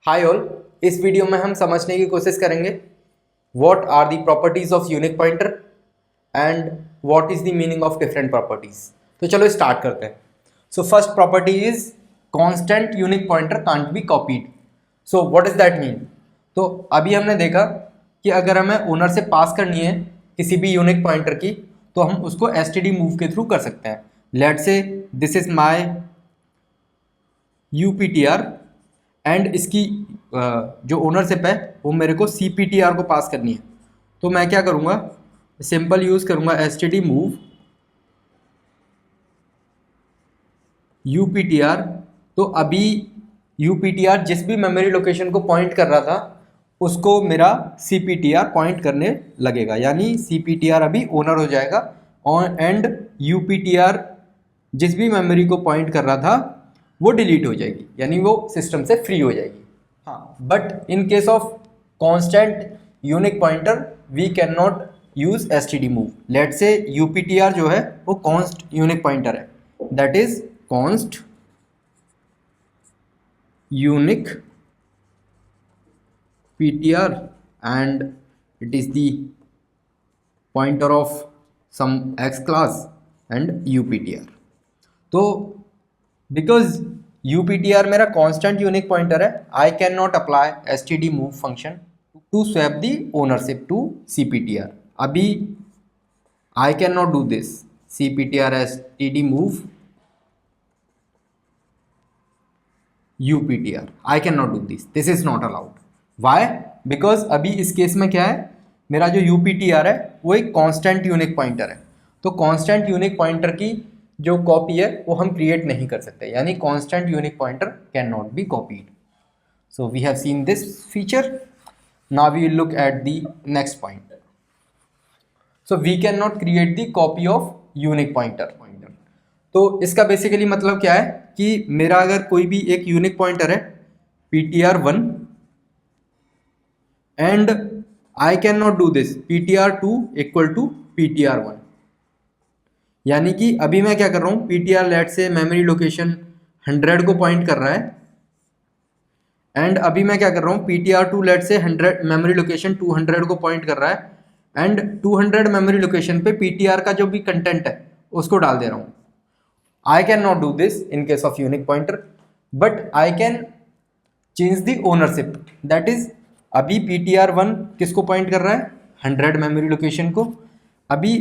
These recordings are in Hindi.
हाय ऑल, इस वीडियो में हम समझने की कोशिश करेंगे what are the properties of unique pointer and what is the meaning of different properties. तो चलो स्टार्ट करते हैं। So first property is constant unique pointer can't be copied. So what is that mean? तो अभी हमने देखा कि अगर हमें ओनर से पास करनी है किसी भी यूनिक पॉइंटर की तो हम उसको एसटीडी मूव के थ्रू कर सकते हैं। Let's say this is my UPTR and इसकी जो ओनरशिप है वो मेरे को सीपीटीआर को पास करनी है। तो मैं क्या करूँगा, सिंपल यूज़ करूँगा एसटीडी मूव यूपीटीआर। तो अभी यूपीटीआर जिस भी मेमोरी लोकेशन को पॉइंट कर रहा था उसको मेरा सीपीटीआर पॉइंट करने लगेगा, यानी सीपीटीआर अभी ओनर हो जाएगा और एंड यूपीटीआर जिस भी मेमोरी को पॉइंट कर रहा था वो डिलीट हो जाएगी, यानी वो सिस्टम से फ्री हो जाएगी। हाँ, but in case of constant unique pointer we can not use STD move. Let say UPTR जो है वो कॉन्स्ट यूनिक पॉइंटर है, that is const unique ptr and it is the pointer of some x class and uptr। तो बिकॉज uptr मेरा कांस्टेंट यूनिक पॉइंटर है, I can not apply std move function to swap the ownership to cptr। अभी I can not do this cptr std move uptr, I can not do this is not allowed. Why? Because अभी इस केस में क्या है, मेरा जो यूपीटीआर है वो एक कांस्टेंट यूनिक पॉइंटर है। तो कांस्टेंट यूनिक पॉइंटर की जो कॉपी है वो हम क्रिएट नहीं कर सकते, यानी constant unique pointer can not be copied. So we have seen this feature, now we will look at the next point. So we can not create the copy of unique pointer. तो इसका बेसिकली मतलब क्या है कि मेरा अगर कोई भी एक यूनिक पॉइंटर है ptr1 and I cannot do this ptr2 equal to ptr1, यानी कि अभी मैं क्या कर रहा हूँ, ptr लेट से मेमोरी लोकेशन 100 को पॉइंट कर रहा है एंड अभी मैं क्या कर रहा हूँ, ptr2 लेट से 100 मेमोरी लोकेशन 200 को पॉइंट कर रहा है एंड 200 मेमोरी लोकेशन पे ptr का जो भी कंटेंट है उसको डाल दे रहा हूँ। I cannot do this in case of unique pointer, but I can change the ownership, that is अभी ptr1 किसको पॉइंट कर रहा है, 100 मेमोरी लोकेशन को। अभी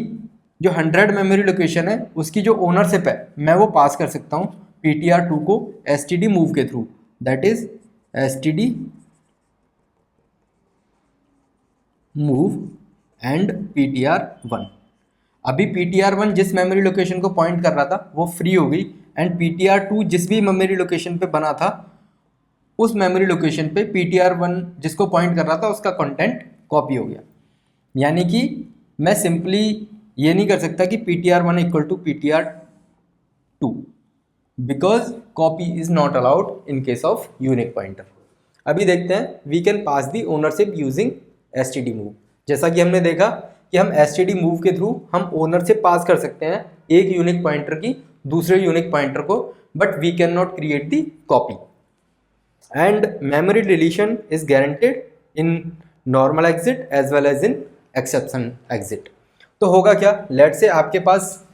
जो 100 मेमोरी लोकेशन है उसकी जो ओनरशिप है मैं वो पास कर सकता हूँ ptr2 को std मूव के through, that is std move and ptr1। अभी ptr1 जिस मेमोरी लोकेशन को पॉइंट कर रहा था वो फ्री हो गई एंड ptr2 जिस भी मेमोरी लोकेशन पे बना था उस मेमोरी लोकेशन पे ptr1 जिसको पॉइंट कर रहा था उसका कंटेंट कॉपी हो गया। यानी कि मैं सिंपली ये नहीं कर सकता कि ptr1 equal to ptr2 because copy is not allowed in case of unique pointer. अभी देखते हैं we can pass the ownership using STD move. जैसा कि हमने देखा कि हम एसटीडी मूव के थ्रू हम ओनरशिप पास कर सकते हैं एक यूनिक पॉइंटर की दूसरे यूनिक पॉइंटर को, but we can not create the copy and memory deletion is guaranteed in normal exit as well as in exception exit. तो होगा क्या, लेट से आपके पास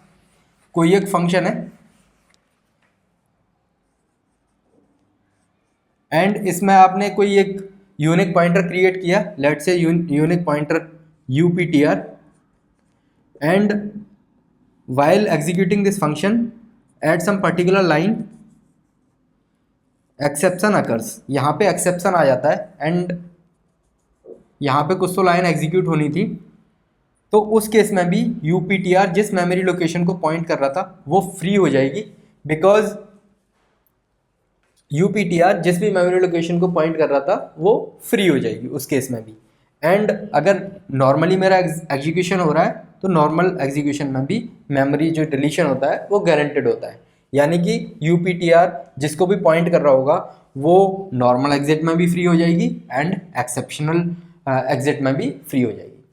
कोई एक फंक्शन है एंड इसमें आपने कोई एक यूनिक पॉइंटर क्रिएट किया, लेट से unique pointer uptr, and while executing this function at some particular line exception occurs। यहाँ पे exception आ जाता है एंड यहाँ पे कुछ तो लाइन एग्जीक्यूट होनी थी, तो उस केस में भी uptr जिस मेमोरी लोकेशन को पॉइंट कर रहा था वो फ्री हो जाएगी, बिकॉज uptr जिस भी मेमोरी लोकेशन को पॉइंट कर रहा था वो फ्री हो जाएगी उस केस में भी। एंड अगर नॉर्मली मेरा एग्जीक्यूशन हो रहा है तो नॉर्मल एग्जीक्यूशन में भी मेमोरी जो डिलीशन होता है वो गारंटेड होता है, यानी कि यूपीटीआर जिसको भी पॉइंट कर रहा होगा वो नॉर्मल एग्जिट में भी फ्री हो जाएगी एंड एक्सेप्शनल एग्जिट में भी फ्री हो जाएगी।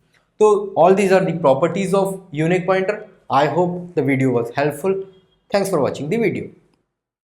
तो all these are the properties of unique pointer. I hope the video was helpful. Thanks for watching the video.